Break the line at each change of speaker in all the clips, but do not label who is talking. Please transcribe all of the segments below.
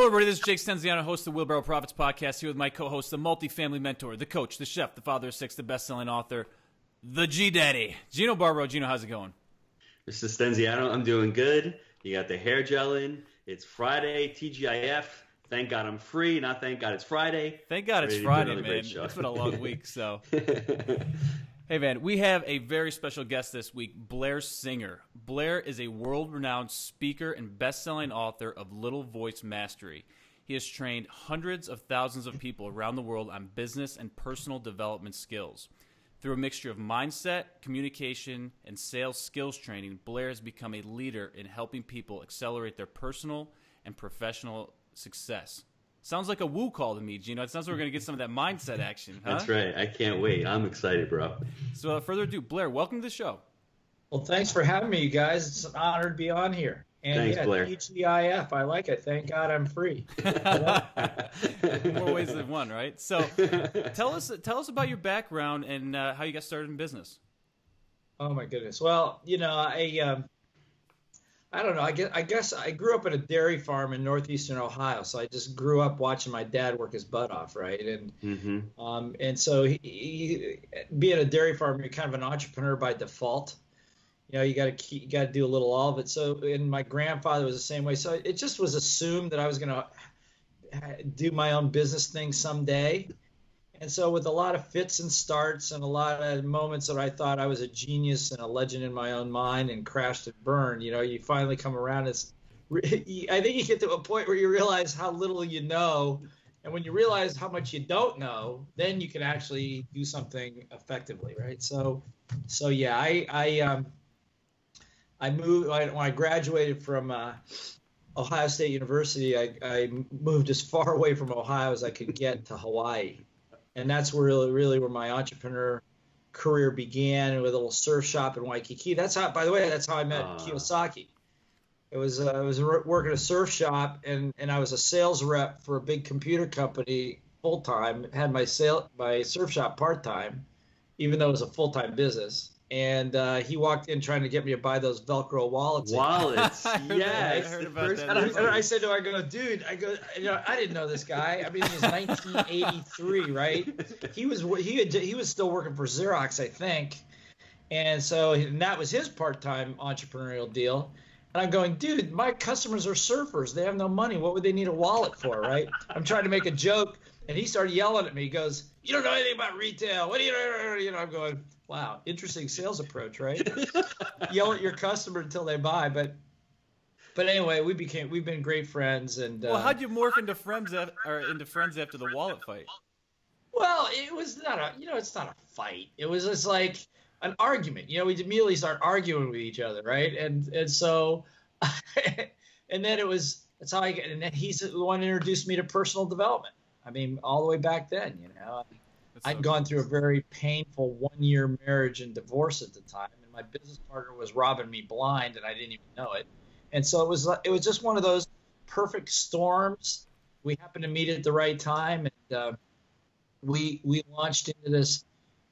Hello, everybody. This is Jake Stenziano, host of the Wheelbarrow Profits Podcast, here with my co-host, the multifamily mentor, the coach, the chef, the father of six, the best-selling author, the G-Daddy, Gino Barbaro. Gino, how's it going?
Mr. Stenziano, I'm doing good. You got the hair gel in. It's Friday, TGIF. Thank God I'm free. Not thank God it's Friday.
Thank God it's Friday, man. It's been a long week, so. Hey, man, we have a very special guest this week, Blair Singer. Blair is a world-renowned speaker and best-selling author of Little Voice Mastery. He has trained hundreds of thousands of people around the world on business and personal development skills. Through a mixture of mindset, communication, and sales skills training, Blair has become a leader in helping people accelerate their personal and professional success. Sounds like a woo call to me, Gino. It sounds like we're going to get some of that mindset action. Huh?
That's right. I can't wait. I'm excited, bro.
So without further ado, Blair, welcome to the show.
Well, thanks for having me, you guys. It's an honor to be on here. And
thanks, Blair.
TGIF, I like it. Thank God I'm free.
More ways than one, right? So tell us about your background and how you got started in business.
Oh, my goodness. Well, you know, I don't know. I guess I grew up at a dairy farm in northeastern Ohio, so I just grew up watching my dad work his butt off, right? And and so he being a dairy farmer, you're kind of an entrepreneur by default. You know, you got to do a little all of it. So, and my grandfather was the same way. So it just was assumed that I was going to do my own business thing someday. And so with a lot of fits and starts and a lot of moments that I thought I was a genius and a legend in my own mind and crashed and burned, you know, you finally come around. I think you get to a point where you realize how little you know. And when you realize how much you don't know, then you can actually do something effectively, right? So yeah, I moved when I graduated from Ohio State University. I moved as far away from Ohio as I could get to Hawaii. And that's really where my entrepreneur career began, with a little surf shop in Waikiki. That's how I met Kiyosaki. I was working a surf shop, and I was a sales rep for a big computer company full time. Had my surf shop part time, even though it was a full time business. And he walked in trying to get me to buy those Velcro wallets.
Yes.
I heard about that.
And I said to him, dude, you know, I didn't know this guy. I mean, it was 1983, right? He was still working for Xerox, I think. And that was his part-time entrepreneurial deal. And I'm going, dude, my customers are surfers. They have no money. What would they need a wallet for, right? I'm trying to make a joke. And he started yelling at me. He goes, you don't know anything about retail. What do you know? You know, I'm going, wow, interesting sales approach, right? Yell at your customer until they buy. But anyway, we've been great friends. And
well, how'd you morph into friends after the wallet fight?
Well, it was it's not a fight. It was just like an argument. You know, we immediately start arguing with each other, right? And so, and then that's how and then he's the one who introduced me to personal development. I mean, all the way back then, you know, I'd gone through a very painful 1-year marriage and divorce at the time, and my business partner was robbing me blind, and I didn't even know it. And so it was just one of those perfect storms. We happened to meet at the right time, and we launched into this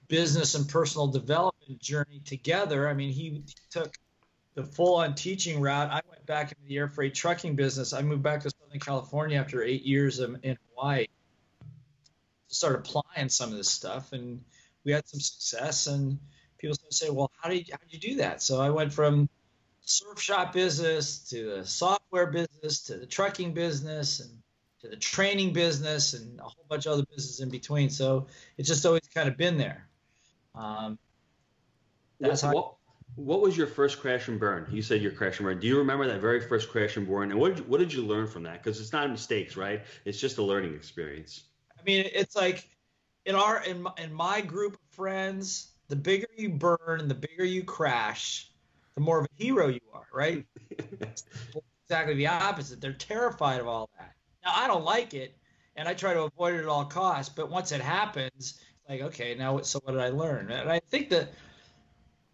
business and personal development journey together. I mean, he took the full-on teaching route. I went back into the air freight trucking business. I moved back to Southern California after 8 years in Hawaii. Started applying some of this stuff, and we had some success, and people say, well, how did you do that? So I went from surf shop business to the software business to the trucking business and to the training business and a whole bunch of other businesses in between. So it's just always kind of been there.
What was your first crash and burn? You said your crash and burn. Do you remember that very first crash and burn? And what did you learn from that? Because it's not mistakes, right? It's just a learning experience.
I mean, it's like in my group of friends, the bigger you burn and the bigger you crash, the more of a hero you are, right? Exactly the opposite. They're terrified of all that. Now, I don't like it, and I try to avoid it at all costs. But once it happens, it's like, okay, now so what did I learn? And I think that,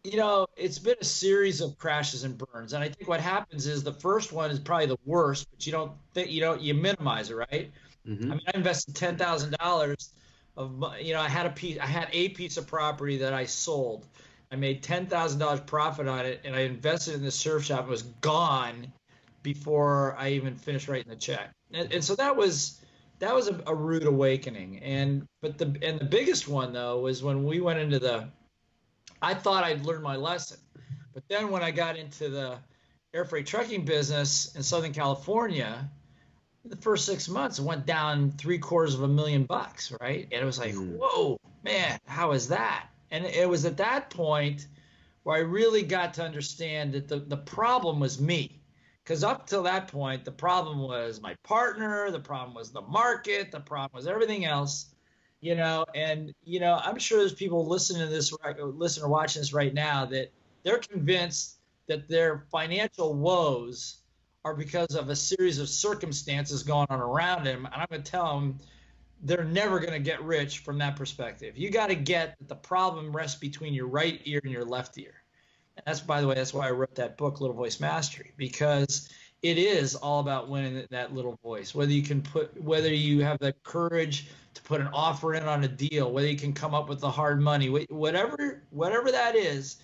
you know, it's been a series of crashes and burns, and I think what happens is the first one is probably the worst, but you minimize it, right? Mm-hmm. I mean, I invested $10,000 I had a piece of property that I sold. I made $10,000 profit on it, and I invested in the surf shop. It was gone before I even finished writing the check. And so that was a rude awakening. But the biggest one though was when we went into I thought I'd learned my lesson, but then when I got into the air freight trucking business in Southern California, the first 6 months it went down $750,000, right? And it was like, whoa, man, how is that? And it was at that point where I really got to understand that the problem was me. Because up till that point, the problem was my partner, the problem was the market, the problem was everything else, and, I'm sure there's people listening or watching this right now that they're convinced that their financial woes are because of a series of circumstances going on around them. And I'm going to tell them they're never going to get rich from that perspective. You got to get that the problem rests between your right ear and your left ear. And by the way, that's why I wrote that book, Little Voice Mastery, because it is all about winning that little voice. Whether you have the courage to put an offer in on a deal, whether you can come up with the hard money, whatever that is,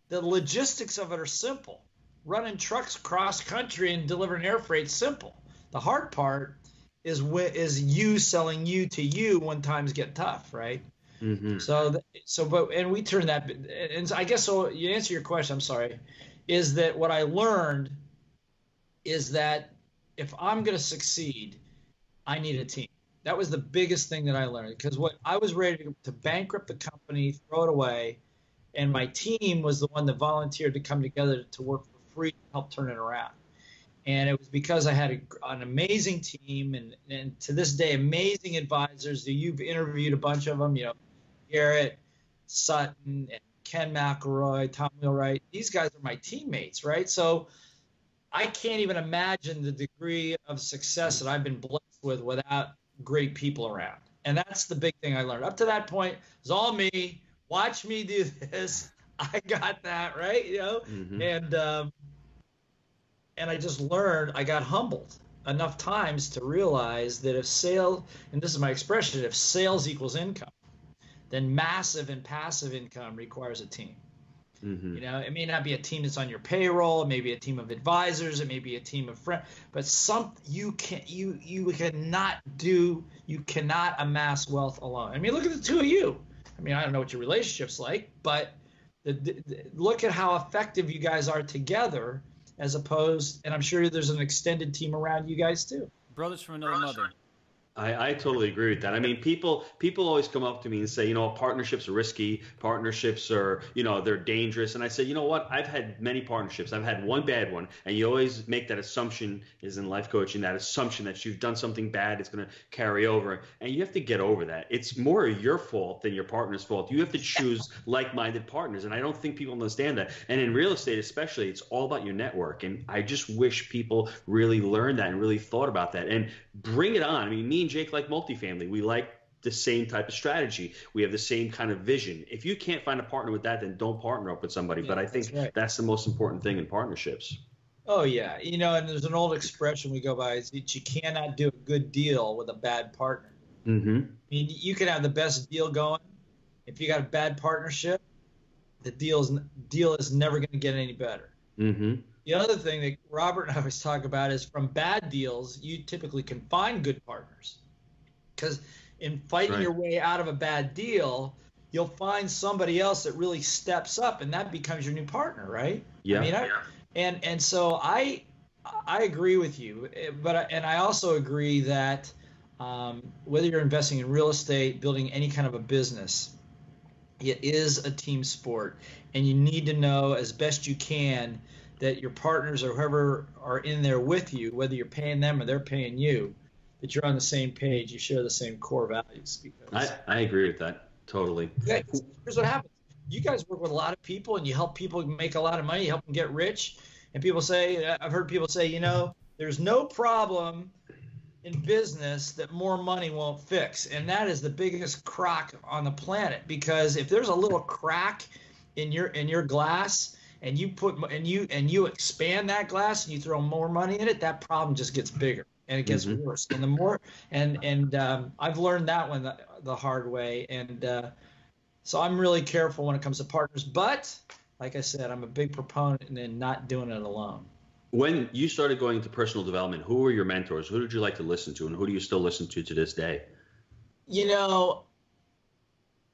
the logistics of it are simple. Running trucks cross country and delivering air freight is simple. The hard part is you selling you to you when times get tough, right? Mm-hmm. And we turn that, and I guess, so you answer your question, I'm sorry, is that what I learned is that if I'm going to succeed, I need a team. That was the biggest thing that I learned, because what I was ready to bankrupt the company, throw it away, and my team was the one that volunteered to come together to work for free to help turn it around. And it was because I had an amazing team, and to this day, amazing advisors. You've interviewed a bunch of them, Garrett, Sutton, and Ken McElroy, Tom Wheelwright. These guys are my teammates, right? So I can't even imagine the degree of success that I've been blessed with without great people around. And that's the big thing I learned. Up to that point, it was all me. Watch me do this. I got that, right? Mm-hmm. And I just learned, I got humbled enough times to realize that if sales, and this is my expression, if sales equals income, then massive and passive income requires a team. Mm-hmm. It may not be a team that's on your payroll, it may be a team of advisors, it may be a team of friends, but you cannot amass wealth alone. I mean, look at the two of you. I mean, I don't know what your relationship's like, but look at how effective you guys are together, as opposed, and I'm sure there's an extended team around you guys too.
Brothers from another mother.
I totally agree with that. I mean, people always come up to me and say, partnerships are risky. Partnerships are, they're dangerous. And I say, you know what? I've had many partnerships. I've had one bad one. And you always make that assumption, is in life coaching, that assumption that you've done something bad, it's going to carry over. And you have to get over that. It's more your fault than your partner's fault. You have to choose like-minded partners. And I don't think people understand that. And in real estate especially, it's all about your network. And I just wish people really learned that and really thought about that. And bring it on. I mean, me and Jake like multifamily. We like the same type of strategy. We have the same kind of vision. If you can't find a partner with that, then don't partner up with somebody. Yeah, but I think that's the most important thing in partnerships.
Oh, yeah. And there's an old expression we go by, is that you cannot do a good deal with a bad partner. Mm-hmm. I mean, you can have the best deal going. If you got a bad partnership, the deal is never going to get any better. Mm-hmm. The other thing that Robert and I always talk about is, from bad deals, you typically can find good partners. Because in fighting your way out of a bad deal, you'll find somebody else that really steps up, and that becomes your new partner, right? Yeah. And so I agree with you, and I also agree that whether you're investing in real estate, building any kind of a business, it is a team sport, and you need to know as best you can that your partners or whoever are in there with you, whether you're paying them or they're paying you, that you're on the same page, you share the same core values. Because
I agree with that totally.
Yeah, here's what happens. You guys work with a lot of people, and you help people make a lot of money, you help them get rich. And people say, I've heard people say, there's no problem in business that more money won't fix. And that is the biggest crock on the planet, because if there's a little crack in your glass, and you expand that glass and you throw more money in it, that problem just gets bigger and it gets worse. And the more I've learned that one the hard way, and so I'm really careful when it comes to partners. But like I said, I'm a big proponent in not doing it alone.
When you started going into personal development, who were your mentors? Who did you like to listen to, and who do you still listen to this day?
You know,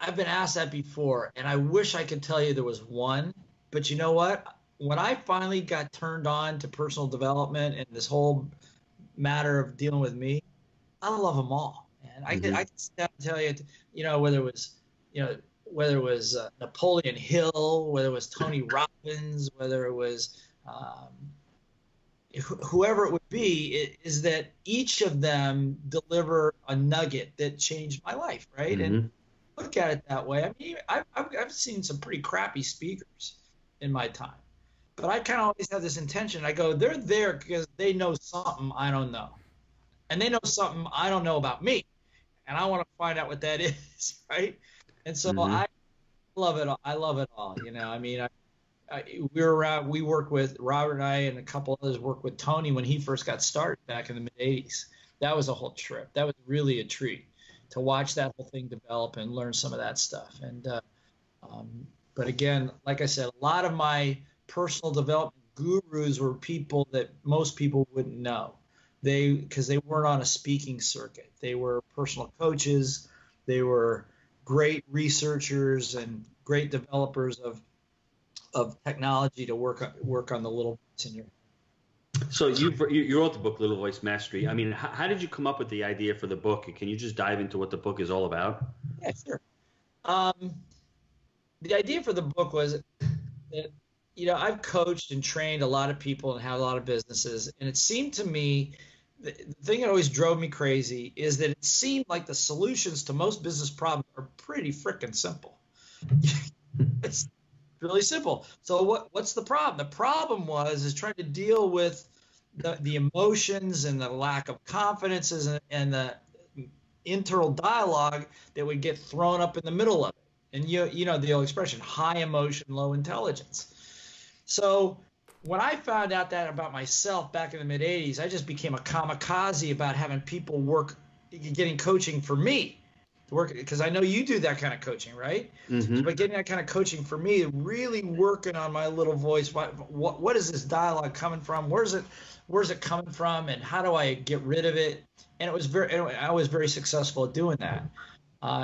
I've been asked that before, and I wish I could tell you there was one, but you know what? When I finally got turned on to personal development and this whole matter of dealing with me, I love them all. And I can sit down and tell you, whether it was Napoleon Hill, whether it was Tony Robbins, whether it was whoever it would be, is that each of them deliver a nugget that changed my life, right? And look at it that way. I mean, I've seen some pretty crappy speakers in my time, but I kind of always have this intention. I go, they're there because they know something I don't know, and they know something I don't know about me, and I want to find out what that is, right? And so I love it all. I love it all. I mean, we worked with Robert and I and a couple others worked with Tony when he first got started back in the mid '80s. That was a whole trip. That was really a treat to watch that whole thing develop and learn some of that stuff. And but again, like I said, a lot of my personal development gurus were people that most people wouldn't know. Because they weren't on a speaking circuit. They were personal coaches. They were great researchers and great developers of technology to work on the little voice in your head.
So you wrote the book Little Voice Mastery. I mean, how did you come up with the idea for the book? Can you just dive into what the book is all about?
Yeah, sure. The idea for the book was that, I've coached and trained a lot of people and had a lot of businesses, and it seemed to me the thing that always drove me crazy is that it seemed like the solutions to most business problems are pretty freaking simple. It's really simple. So what's the problem? The problem is trying to deal with the emotions and the lack of confidences and the internal dialogue that would get thrown up in the middle of it. And you know the old expression, high emotion, low intelligence. So when I found out that about myself back in the mid '80s, I just became a kamikaze about having people getting coaching for me to work, because I know you do that kind of coaching, right? But getting that kind of coaching for me, really working on my little voice. What is this dialogue coming from? Where's it coming from? And how do I get rid of it? And I was very successful at doing that.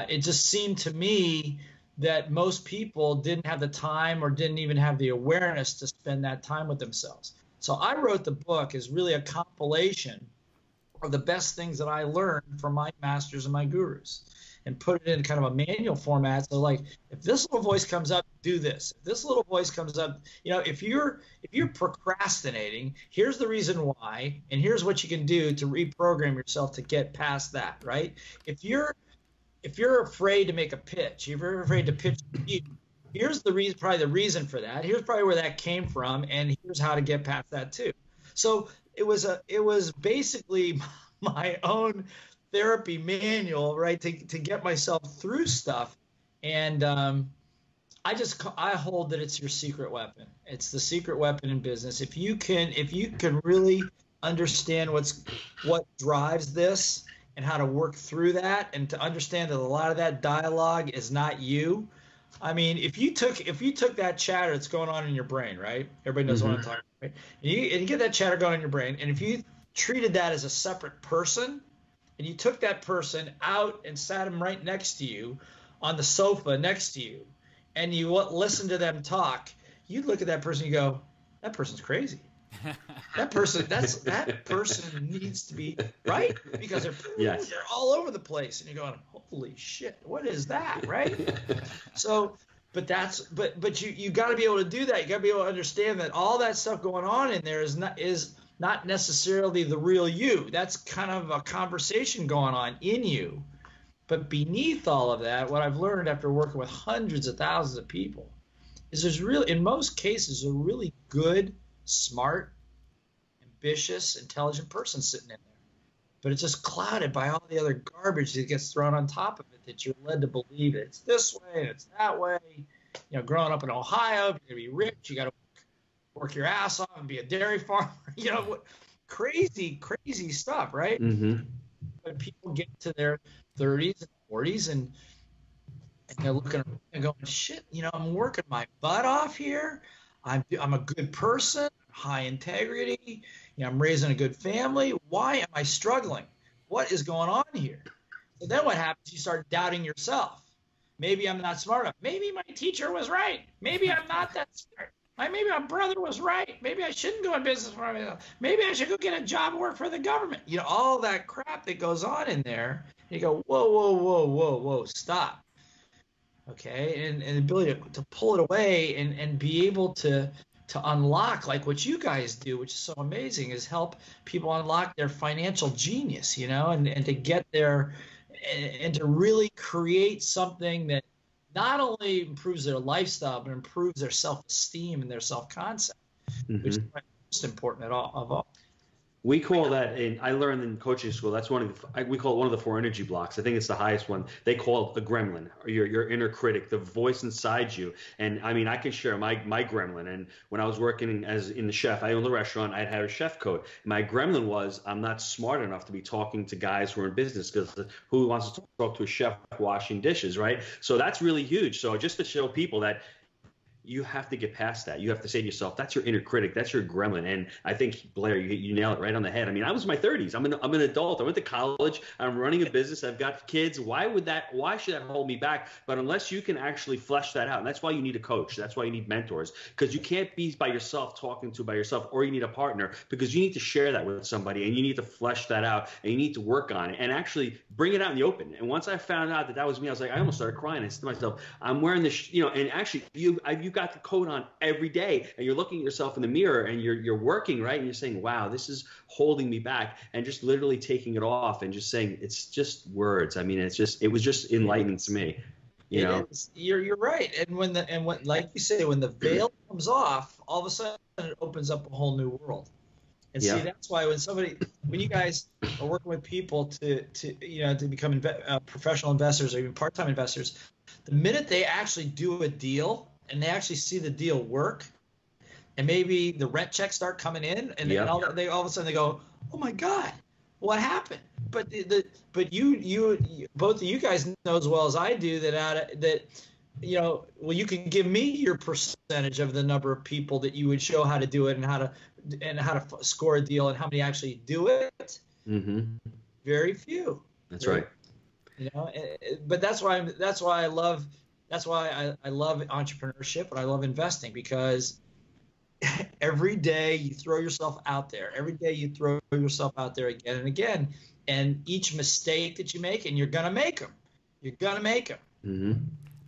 It just seemed to me that most people didn't have the time or didn't even have the awareness to spend that time with themselves. So I wrote the book as really a compilation of the best things that I learned from my masters and my gurus, and put it in kind of a manual format. So like, if this little voice comes up, do this. If this little voice comes up, if you're procrastinating, here's the reason why, and here's what you can do to reprogram yourself to get past that, right? If you're afraid to make a pitch, if you're afraid to pitch, here's the reason, probably the reason for that. Here's probably where that came from, and here's how to get past that too. So it was basically my own therapy manual, right, to get myself through stuff. And I hold that it's your secret weapon. It's the secret weapon in business. If you can really understand what drives this, and how to work through that, and to understand that a lot of that dialogue is not you. I mean, if you took that chatter that's going on in your brain, right? Everybody knows what I'm talking about, right? And you get that chatter going in your brain, and if you treated that as a separate person, and you took that person out and sat them right next to you on the sofa next to you, and you listen to them talk, you'd look at that person and you go, that person's crazy. That person needs to be right, because they're all over the place, and you're going, holy shit, what is that, right? So, but you got to be able to do that. You got to be able to understand that all that stuff going on in there is not necessarily the real you. That's kind of a conversation going on in you. But beneath all of that, what I've learned after working with hundreds of thousands of people is in most cases, a really good, smart, ambitious, intelligent person sitting in there. But it's just clouded by all the other garbage that gets thrown on top of it, that you're led to believe it's this way and it's that way. Growing up in Ohio, you're going to be rich, you got to work your ass off and be a dairy farmer. Crazy stuff, right? But people get to their 30s and 40s and they're looking and going, shit, I'm working my butt off here. I'm a good person. I'm high integrity. I'm raising a good family. Why am I struggling? What is going on here? So then what happens? You start doubting yourself. Maybe I'm not smart enough. Maybe my teacher was right. Maybe I'm not that smart. Maybe my brother was right. Maybe I shouldn't go in business for myself. Maybe I should go get a job and work for the government. All that crap that goes on in there. You go, whoa, whoa, whoa, whoa, whoa, stop. Okay, and the ability to pull it away and be able to unlock, like what you guys do, which is so amazing, is help people unlock their financial genius, and to get there and to really create something that not only improves their lifestyle, but improves their self-esteem and their self-concept, which is most important of all.
We call that, and I learned in coaching school, that's we call it one of the 4 energy blocks. I think it's the highest one. They call it the gremlin, or your inner critic, the voice inside you. And I mean, I can share my gremlin. And when I was working in the chef, I owned a restaurant, I'd had a chef code. My gremlin was, I'm not smart enough to be talking to guys who are in business, because who wants to talk to a chef washing dishes, right? So that's really huge. So just to show people that you have to get past that. You have to say to yourself, that's your inner critic. That's your gremlin. And I think, Blair, you nail it right on the head. I mean, I was in my 30s. I'm an adult. I went to college. I'm running a business. I've got kids. Why should that hold me back? But unless you can actually flesh that out, and that's why you need a coach. That's why you need mentors, because you can't be by yourself talking by yourself, or you need a partner, because you need to share that with somebody, and you need to flesh that out, and you need to work on it and actually bring it out in the open. And once I found out that was me, I was like, I almost started crying. I said to myself, I'm wearing this, and actually you got the coat on every day, and you're looking at yourself in the mirror, and you're working, right? And you're saying, wow, this is holding me back, and just literally taking it off and just saying, it's just words. I mean, it was just enlightening to me.
You're right. And when like you say, when the veil comes off, all of a sudden it opens up a whole new world. And see, that's why when you guys are working with people to become professional investors or even part-time investors, the minute they actually do a deal and they actually see the deal work, and maybe the rent checks start coming in, and then all of a sudden they go, oh my God, what happened? But you both of you guys know as well as I do that you can give me your percentage of the number of people that you would show how to do it and how to score a deal and how many actually do it. Mm-hmm. Very few.
That's right.
But that's why I love entrepreneurship and I love investing, because every day you throw yourself out there. Every day you throw yourself out there again and again. And each mistake that you make, and you're going to make them. You're going to make them.
Mm-hmm.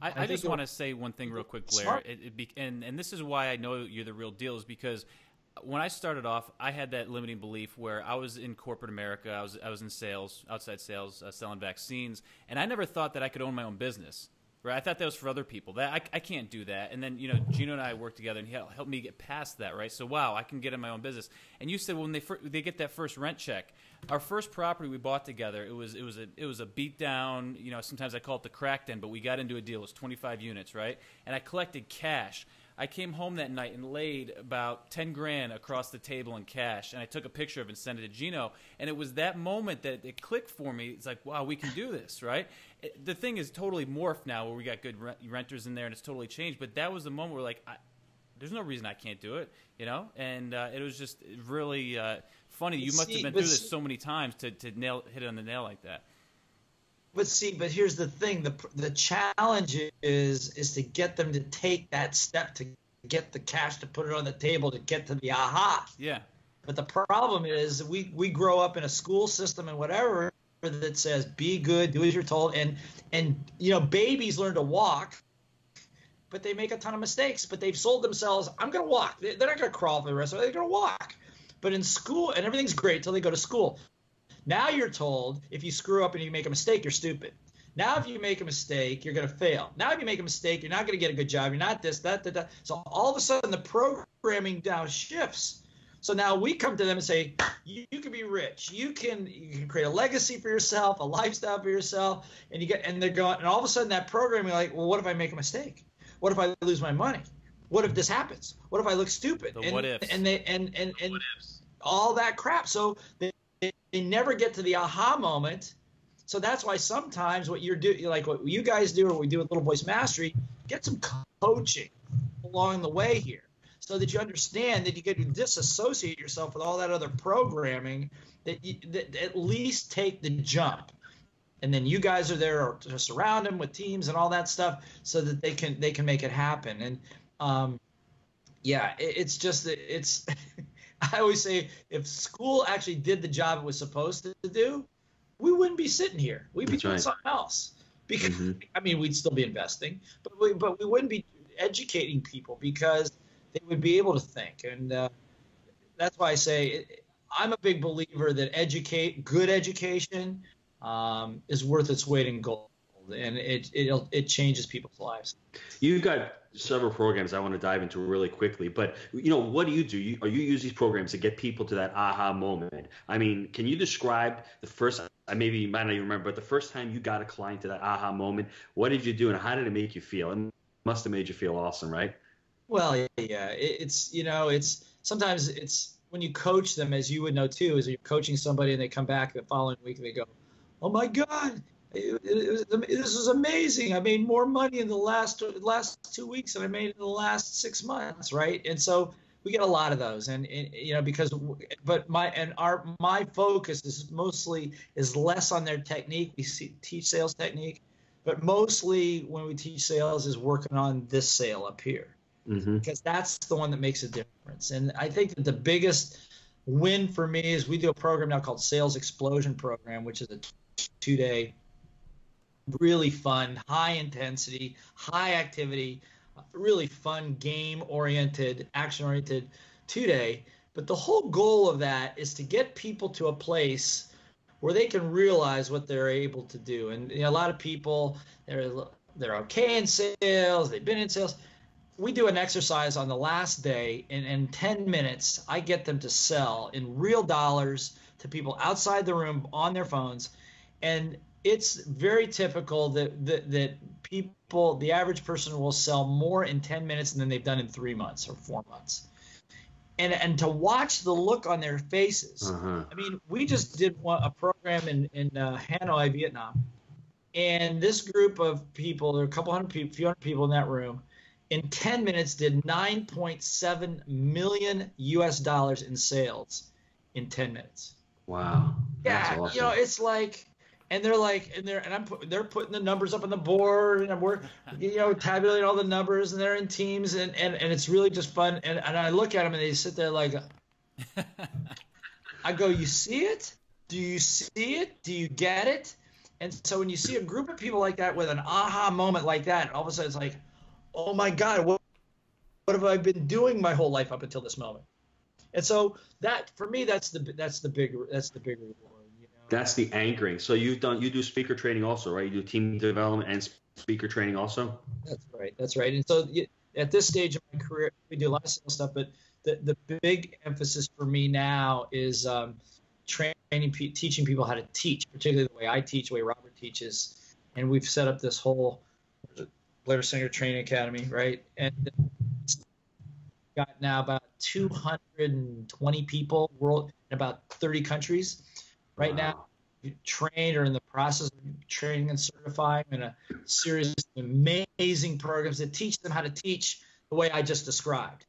I just want to say one thing real quick, Blair. And this is why I know you're the real deal, is because when I started off, I had that limiting belief where I was in corporate America. I was in sales, outside sales, selling vaccines, and I never thought that I could own my own business. Right? I thought that was for other people. That I can't do that. And then Gino and I worked together, and he helped me get past that. Right? So wow, I can get in my own business. And you said when they get that first rent check, our first property we bought together, it was a beat down. Sometimes I call it the crack den, but we got into a deal. It was 25 units, right? And I collected cash. I came home that night and laid about 10 grand across the table in cash, and I took a picture of it and sent it to Gino. And it was that moment that it clicked for me. It's like, wow, we can do this, right? The thing is totally morphed now, where we got good renters in there, and it's totally changed. But that was the moment where, like, there's no reason I can't do it, And it was just really funny. You must have been through this so many times to hit it on the nail like that.
But here's the thing: the challenge is to get them to take that step, to get the cash, to put it on the table, to get to the aha.
Yeah.
But the problem is we grow up in a school system and whatever that says be good, do as you're told, and babies learn to walk, but they make a ton of mistakes. But they've sold themselves. I'm going to walk. They're not going to crawl for the rest of it. They're going to walk. But in school, and everything's great till they go to school. Now you're told if you screw up and you make a mistake, you're stupid. Now if you make a mistake, you're going to fail. Now if you make a mistake, you're not going to get a good job. You're not this, that. So all of a sudden the programming now shifts. So now we come to them and say, you can be rich. You can create a legacy for yourself, a lifestyle for yourself, and they're going, and all of a sudden that programming, like, well, what if I make a mistake? What if I lose my money? What if this happens? What if I look stupid?
What ifs.
And all that crap. So they never get to the aha moment. So that's why sometimes what you're doing, like what you guys do or we do with Little Voice Mastery, get some coaching along the way here. so that you understand that you get to disassociate yourself with all that other programming, that at least take the jump. And then you guys are there to surround them with teams and all that stuff so that they can make it happen. And it's just that it's I always say, if school actually did the job it was supposed to do, we wouldn't be sitting here. We'd be doing something else. Because I mean, we'd still be investing, but we wouldn't be educating people, because they would be able to think. And that's why I say I'm a big believer that good education is worth its weight in gold, and it changes people's lives.
You've got several programs I want to dive into really quickly, but what do you do? Are you use these programs to get people to that aha moment? I mean, can you describe the first? Maybe you might not even remember, but the first time you got a client to that aha moment, what did you do, and how did it make you feel? It must have made you feel awesome, right?
Well, yeah, it's sometimes it's when you coach them, as you would know too, is you're coaching somebody and they come back the following week and they go, "Oh my God, this was amazing! I made more money in the last 2 weeks than I made in the last 6 months," right? And so we get a lot of those, and my focus is less on their technique. We teach sales technique, but mostly when we teach sales is working on this sale up here, because that's the one that makes a difference. And I think that the biggest win for me is we do a program now called Sales Explosion Program, which is a 2-day, really fun, high intensity, high activity, really fun, game-oriented, action-oriented 2-day. But the whole goal of that is to get people to a place where they can realize what they're able to do. And a lot of people, they're okay in sales, they've been in sales. We do an exercise on the last day, and in 10 minutes, I get them to sell in real dollars to people outside the room on their phones. And it's very typical that people, the average person, will sell more in 10 minutes than they've done in 3 months or 4 months. And to watch the look on their faces. I mean, we just did a program in Hanoi, Vietnam, and this group of people, there are a couple hundred people, few hundred people in that room, in 10 minutes did $9.7 million US in sales in 10 minutes.
Wow.
That's
awesome.
It's like, and they're putting the numbers up on the board, and we're tabulating all the numbers, and they're in teams, and it's really just fun. And I look at them and they sit there like, I go, "You see it? Do you see it? Do you get it?" And so when you see a group of people like that with an aha moment like that, all of a sudden it's like, "Oh my God, what have I been doing my whole life up until this moment?" And so that, for me, that's the big reward.
That's the anchoring. So you do speaker training also, right? You do team development and speaker training also?
That's right. And so at this stage of my career, we do a lot of sales stuff, but the big emphasis for me now is teaching people how to teach, particularly the way I teach, the way Robert teaches. And we've set up this whole Blair Singer Training Academy, right? And got now about 220 people world in about 30 countries. Right now, trained or in the process of training and certifying in a series of amazing programs that teach them how to teach the way I just described.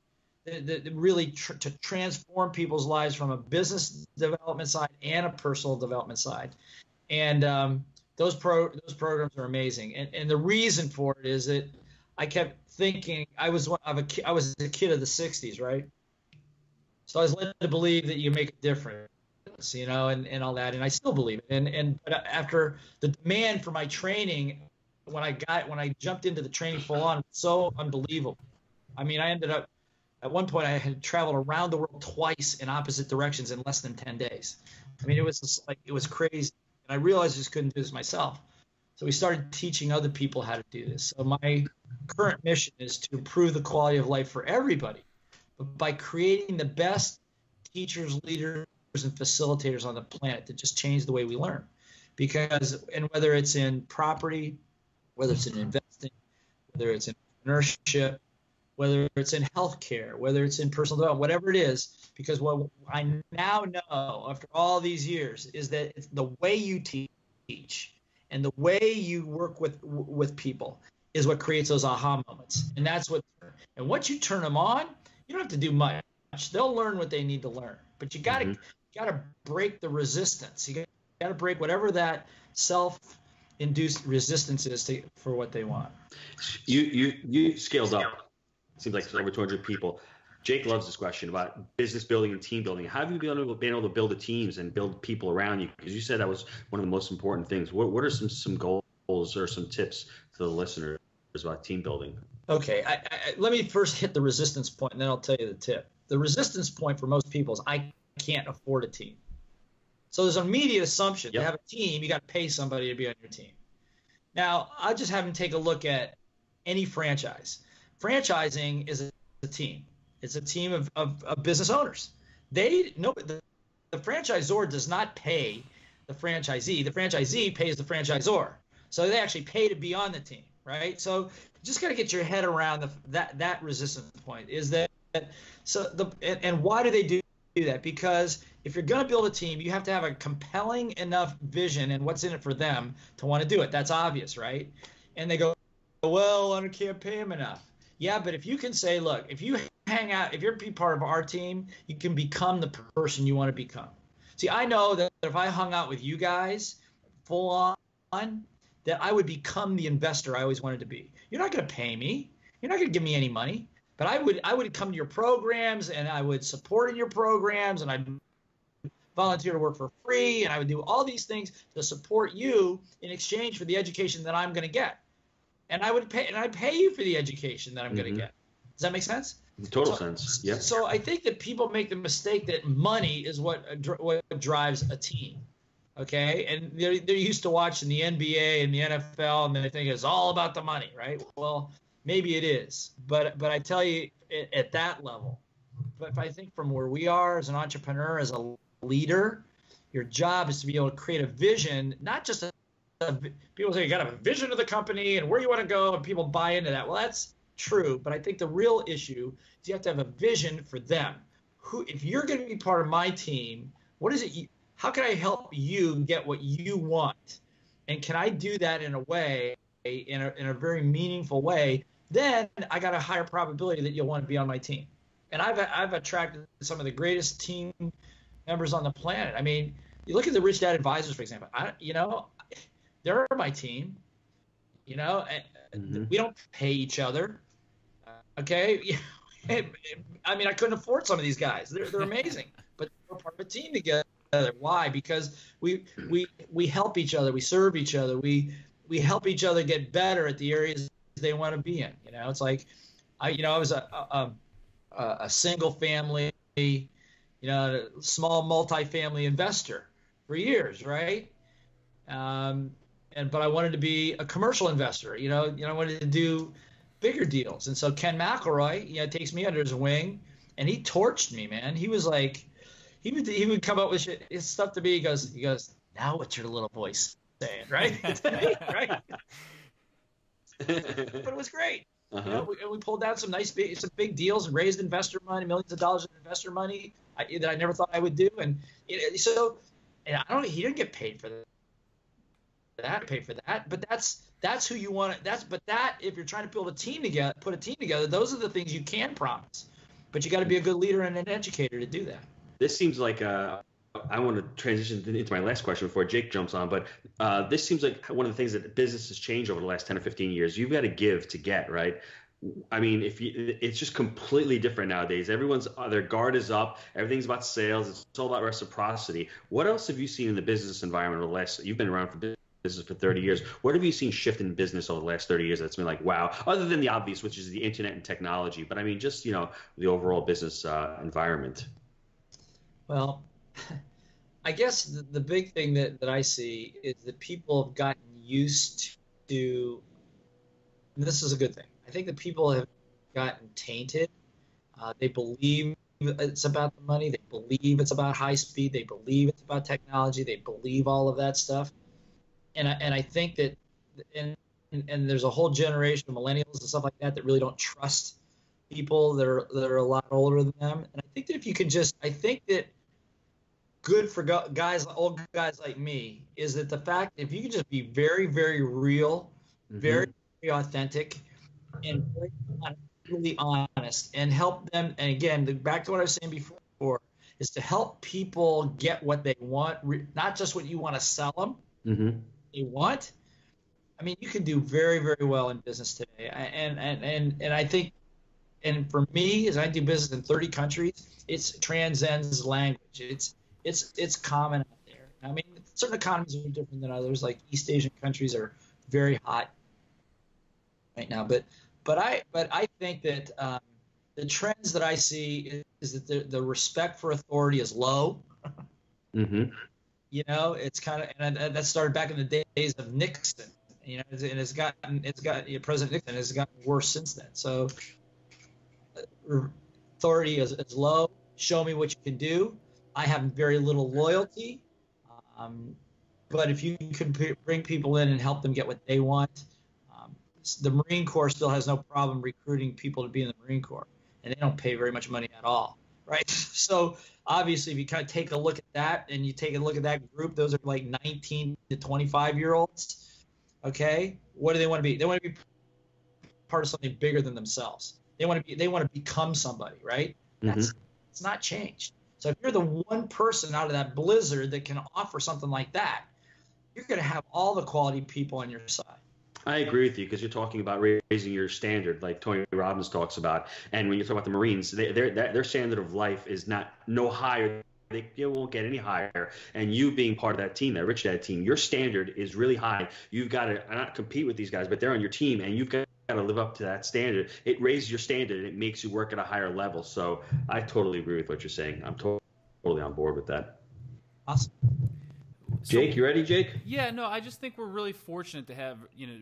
Really to transform people's lives from a business development side and a personal development side. And those programs are amazing. And the reason for it is that I kept thinking, I was a kid of the 60s, right? So I was led to believe that you make a difference. And all that, and I still believe it. But after the demand for my training, when I jumped into the training full on, so unbelievable. I mean, I ended up at one point I had traveled around the world twice in opposite directions in less than 10 days. I mean, it was crazy, and I realized I just couldn't do this myself. So we started teaching other people how to do this. So my current mission is to improve the quality of life for everybody, but by creating the best teachers, leaders, and facilitators on the planet to just change the way we learn. And whether it's in property, whether it's in investing, whether it's in entrepreneurship, whether it's in healthcare, whether it's in personal development, whatever it is, because what I now know after all these years is that it's the way you teach and the way you work with people is what creates those aha moments. And once you turn them on, You don't have to do much. They'll learn what they need to learn. But you got to break the resistance. You got to break whatever that self-induced resistance is for what they want.
You scaled up. It seems like over 200 people. Jake loves this question about business building and team building. How have you been able to build the teams and build people around you? Because you said that was one of the most important things. What are some goals or some tips to the listeners about team building?
Okay, let me first hit the resistance point, and then I'll tell you the tip. The resistance point for most people is I can't afford a team. So there's an immediate assumption to have a team, you got to pay somebody to be on your team. Now, I'll just have them take a look at any franchise. Franchising is a team. It's a team of business owners. The franchisor does not pay the franchisee. The franchisee pays the franchisor. So they actually pay to be on the team, right? So you just got to get your head around that resistance point. Is that and why do they do that? Because if you're going to build a team, you have to have a compelling enough vision and what's in it for them to want to do it. That's obvious, right? And they go, well, I can't pay them enough. Yeah, but if you can say, look, if you hang out, if you're part of our team, you can become the person you want to become. See, I know that if I hung out with you guys full on, that I would become the investor I always wanted to be. You're not going to pay me. You're not going to give me any money. But I would come to your programs, and I would support in your programs, and I'd volunteer to work for free, and I would do all these things to support you in exchange for the education that I'm going to get. And I'd pay you for the education that I'm going to get. Does that make sense?
Total sense. Yeah.
So I think that people make the mistake that money is what drives a team. Okay, and they're used to watching the NBA and the NFL, and they think it's all about the money, right? Well, maybe it is, but I tell you, at that level, but if I think from where we are as an entrepreneur, as a leader, your job is to be able to create a vision, not just people say you got a vision of the company and where you want to go, and people buy into that. Well, that's true, but I think the real issue is you have to have a vision for them. If you're going to be part of my team, what is it? How can I help you get what you want? And can I do that in a way, in a very meaningful way? Then I got a higher probability that you'll want to be on my team. And I've attracted some of the greatest team members on the planet. I mean, you look at the Rich Dad Advisors, for example. They're my team. We don't pay each other. Okay. I mean, I couldn't afford some of these guys. They're amazing, but we're part of a team together. Why? Because we help each other, we serve each other, we help each other get better at the areas they want to be in. It's like I was a single family, small multifamily investor for years, right? But I wanted to be a commercial investor. I wanted to do bigger deals, and so Ken McElroy, takes me under his wing, and he torched me, man. He was like. He would come up with his stuff to me. He goes, now what's your little voice saying, right? Right? But it was great. We pulled down some big deals and raised investor money, millions of dollars of investor money that I never thought I would do. And he didn't get paid for that. But that's who you want. If you're trying to build a team together, put a team together, those are the things you can promise. But you got to be a good leader and an educator to do that.
This seems like I want to transition into my last question before Jake jumps on, but this seems like one of the things that business has changed over the last 10 or 15 years. You've got to give to get, right? I mean, it's just completely different nowadays. Their guard is up. Everything's about sales. It's all about reciprocity. What else have you seen in the business environment over the last? You've been around for business for 30 years. What have you seen shift in business over the last 30 years that's been like, wow, other than the obvious, which is the internet and technology, but I mean, just, the overall business environment.
Well, I guess the big thing that I see is that people have gotten used to, and this is a good thing. I think that people have gotten tainted. They believe it's about the money. They believe it's about high speed. They believe it's about technology. They believe all of that stuff. And I think that, and there's a whole generation of millennials and stuff like that really don't trust people that are a lot older than them. And I think that if you can I think that good for old guys like me is that the fact if you can just be very, very real, very, very authentic, and brutally honest and help them. And again, back to what I was saying before, is to help people get what they want, not just what you want to sell them.
Mm-hmm.
They want. I mean, you can do very, very well in business today. And I think, and for me, as I do business in 30 countries, it transcends language. It's common out there. I mean, certain economies are different than others. Like East Asian countries are very hot right now. But I think that the trends that I see is that the respect for authority is low.
Mm-hmm.
You know, it's kind of, and that started back in the days of Nixon. You know, and it's got President Nixon has gotten worse since then. So authority is low. Show me what you can do. I have very little loyalty, but if you can bring people in and help them get what they want, the Marine Corps still has no problem recruiting people to be in the Marine Corps, and they don't pay very much money at all, right? So obviously, if you kind of take a look at that, and you take a look at that group, those are like 19 to 25-year-olds. Okay, what do they want to be? They want to be part of something bigger than themselves. They want to become somebody, right? It's not changed. So if you're the one person out of that blizzard that can offer something like that, you're going to have all the quality people on your side.
I agree with you, because you're talking about raising your standard, like Tony Robbins talks about. And when you talk about the Marines, their standard of life is no higher. They won't get any higher. And you being part of that team, that Rich Dad team, your standard is really high. You've got to not compete with these guys, but they're on your team, and you've got to live up to that standard. It raises your standard, and it makes you work at a higher level. So I totally agree with what you're saying. I'm totally on board with that.
Awesome.
Jake, you ready, Jake?
Yeah, no, I just think we're really fortunate to have,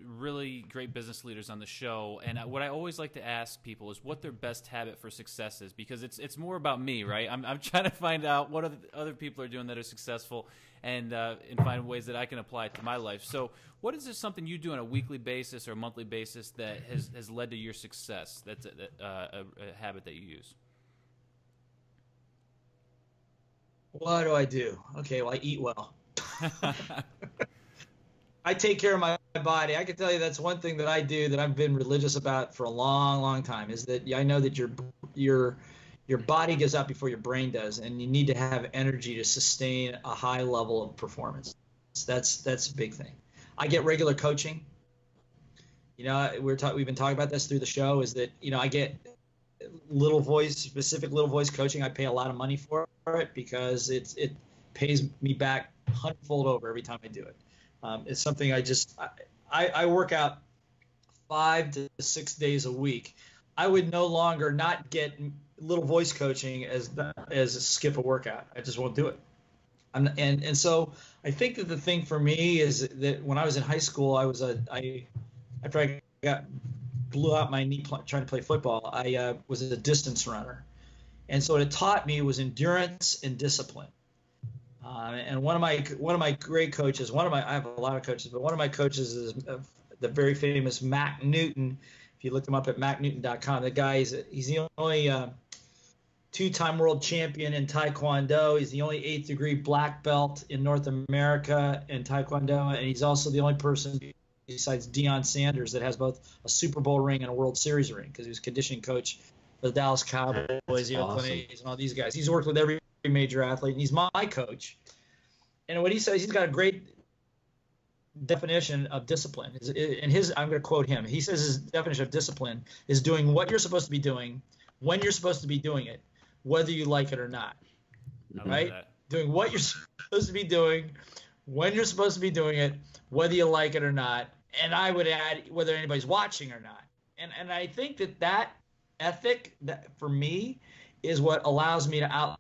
really great business leaders on the show. And what I always like to ask people is what their best habit for success is, because it's more about me, right? I'm trying to find out what other people are doing that are successful, and find ways that I can apply it to my life. So what is something you do on a weekly basis or a monthly basis that has led to your success? That's a habit that you use.
What do I do? Okay, well, I eat well. I take care of my body. I can tell you that's one thing that I do that I've been religious about for a long, long time, is that I know that your body gives out before your brain does, and you need to have energy to sustain a high level of performance. That's a big thing. I get regular coaching. We've been talking about this through the show, is that, I get specific little voice coaching. I pay a lot of money for it because it pays me back 100-fold over every time I do it. It's something I work out 5 to 6 days a week. I would no longer not get little voice coaching as skip a workout. I just won't do it. And so I think that the thing for me is that when I was in high school, after I blew out my knee trying to play football, I was a distance runner. And so what it taught me was endurance and discipline. And one of my great coaches, I have a lot of coaches, but one of my coaches is the very famous Mac Newton. If you look him up at macnewton.com, the guy he's the only 2-time world champion in Taekwondo. He's the only 8th degree black belt in North America in Taekwondo, and he's also the only person besides Deion Sanders that has both a Super Bowl ring and a World Series ring, because he was conditioning coach for the Dallas Cowboys, the Oakland A's, and all these guys. He's worked with every major athlete, and he's my coach. And what he says, he's got a great definition of discipline. I'm going to quote him. He says his definition of discipline is doing what you're supposed to be doing when you're supposed to be doing it, whether you like it or not. Right? Doing what you're supposed to be doing when you're supposed to be doing it, whether you like it or not. And I would add whether anybody's watching or not. And I think that ethic, that for me, is what allows me to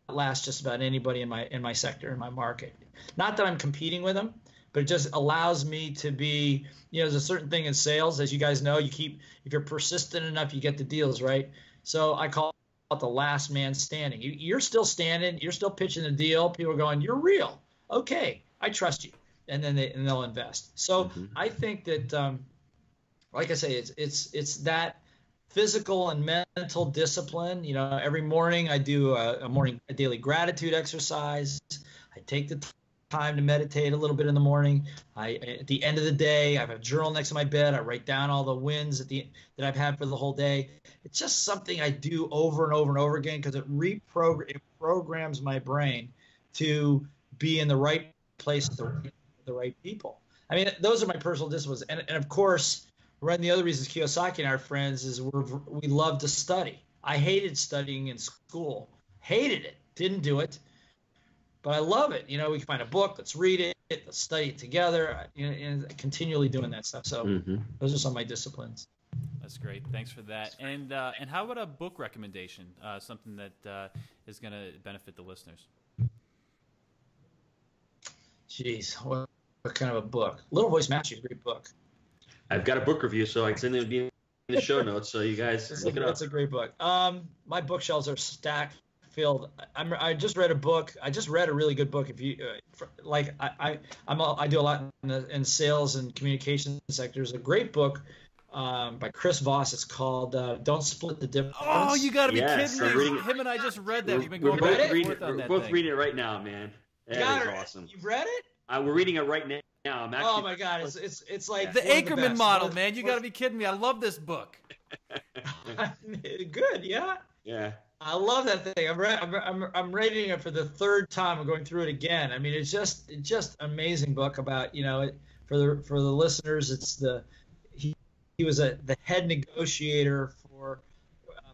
outlast just about anybody in my sector, in my market. Not that I'm competing with them, but it just allows me to be, there's a certain thing in sales, as you guys know, if you're persistent enough, you get the deals, right? So I call it the last man standing. You're still standing, you're still pitching the deal. People are going, you're real. Okay, I trust you. And then they'll invest. So I think that, like I say, it's that physical and mental discipline. Every morning I do a daily gratitude exercise. I take the time to meditate a little bit in the morning. At the end of the day, I have a journal next to my bed. I write down all the wins that I've had for the whole day. It's just something I do over and over and over again because it programs my brain to be in the right place with the right people. I mean, those are my personal disciplines. And of course, one of the other reasons Kiyosaki and I are friends is we love to study. I hated studying in school. Hated it. Didn't do it. But I love it. We can find a book, let's read it, let's study it together, and continually doing that stuff. So those are some of my disciplines.
That's great. Thanks for that. And how about a book recommendation, something that is going to benefit the listeners?
Jeez, what kind of a book? Little Voice Mastery is a great book.
I've got a book review, so it's in the show notes, so you guys look it up.
It's a great book. My bookshelves are stacked. Filled. I just read a book. I just read a really good book. If you I do a lot in sales and communication sectors. A great book by Chris Voss. It's called "Don't Split the Difference."
Oh, you got to be kidding me! Him and I just read that.
We're both reading it right now, man. That is awesome.
You've read it?
We're reading it right now.
Oh my God! It's like
the Ackerman model, man. You got to be kidding me! I love this book.
Good, yeah.
Yeah.
I love that thing. I'm reading it for the third time. I'm going through it again. I mean, it's just an amazing book about for the listeners. It's he was the head negotiator for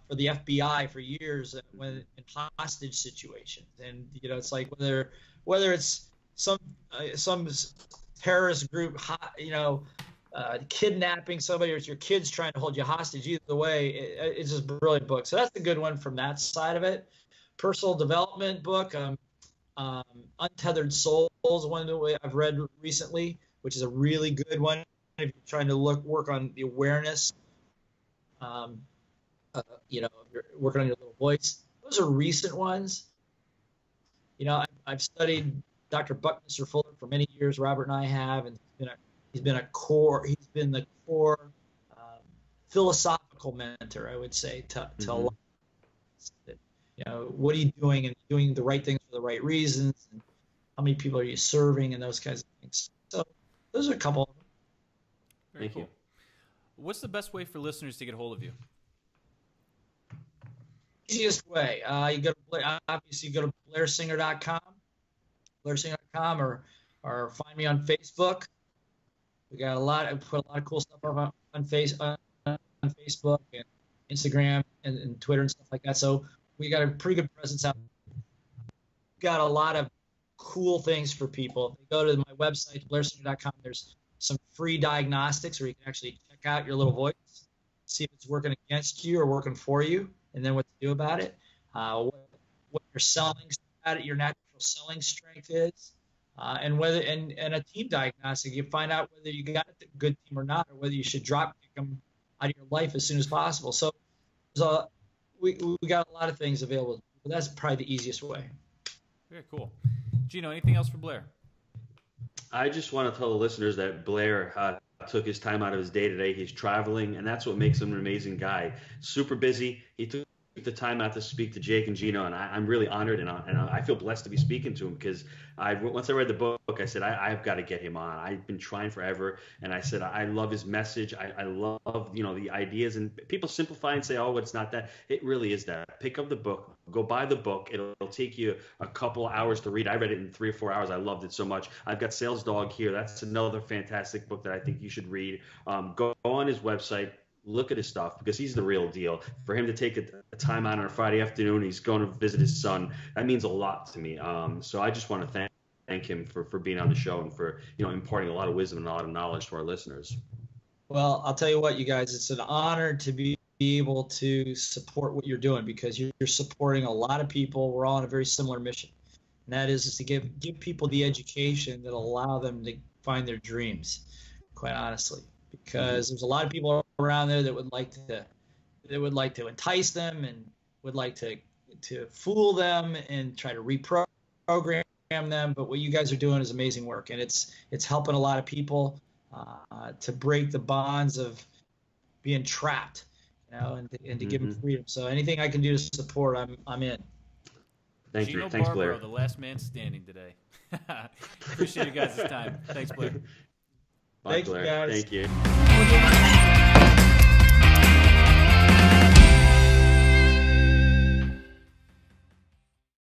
the FBI for years when in hostage situations, and it's like whether it's some terrorist group kidnapping somebody, or it's your kids trying to hold you hostage. Either way, it's just a brilliant book. So that's a good one from that side of it. Personal development book, Untethered Souls, one that I've read recently, which is a really good one if you're trying to work on the awareness. You're working on your little voice. Those are recent ones. I've studied Dr. Buckminster Fuller for many years. Robert and I have, and he's been the core philosophical mentor, I would say, to a lot of, what are you doing, and doing the right things for the right reasons, and how many people are you serving, and those kinds of things. So those are a couple of them.
Very cool. What's the best way for listeners to get a hold of you?
Easiest way, you go to blairsinger.com, or find me on Facebook. We got I put a lot of cool stuff up on Facebook and Instagram and Twitter and stuff like that. So we got a pretty good presence out. Got a lot of cool things for people. If they go to my website, blairsinger.com, there's some free diagnostics where you can actually check out your little voice, see if it's working against you or working for you, and then what to do about it. What your selling, your natural selling strength is. And a team diagnostic, you find out whether you got a good team or not, or whether you should drop kick them out of your life as soon as possible. So we got a lot of things available. But that's probably the easiest way.
Very cool. Gino, anything else for Blair?
I just want to tell the listeners that Blair took his time out of his day today. He's traveling, and that's what makes him an amazing guy. Super busy. He took the time out to speak to Jake and Gino, and I'm really honored, and I feel blessed to be speaking to him, because once I read the book, I said I've got to get him on. I've been trying forever, and I said I love his message. I love the ideas, and people simplify and say, oh, it's not that. It really is that. Pick up the book, go buy the book. It'll take you a couple hours to read. I read it in 3 or 4 hours. I loved it so much. I've got SalesDog here. That's another fantastic book that I think you should read. Go on his website. Look at his stuff, because he's the real deal. For him to take a time out on a Friday afternoon, he's going to visit his son. That means a lot to me. So I just want to thank him for being on the show and for imparting a lot of wisdom and a lot of knowledge to our listeners.
Well, I'll tell you what, you guys, it's an honor to be able to support what you're doing, because you're supporting a lot of people. We're all on a very similar mission, and that is to give people the education that will allow them to find their dreams, quite honestly. Because there's a lot of people around there that would like to entice them and would like to fool them and try to reprogram them. But what you guys are doing is amazing work, and it's helping a lot of people to break the bonds of being trapped, and to give them freedom. So anything I can do to support, I'm in.
Gino
Thanks,
Barbaro,
Blair.
the last man standing today. Appreciate you guys' time. Thanks, Blair.
Bye,
Thank
Blair.
you, guys.
Thank you.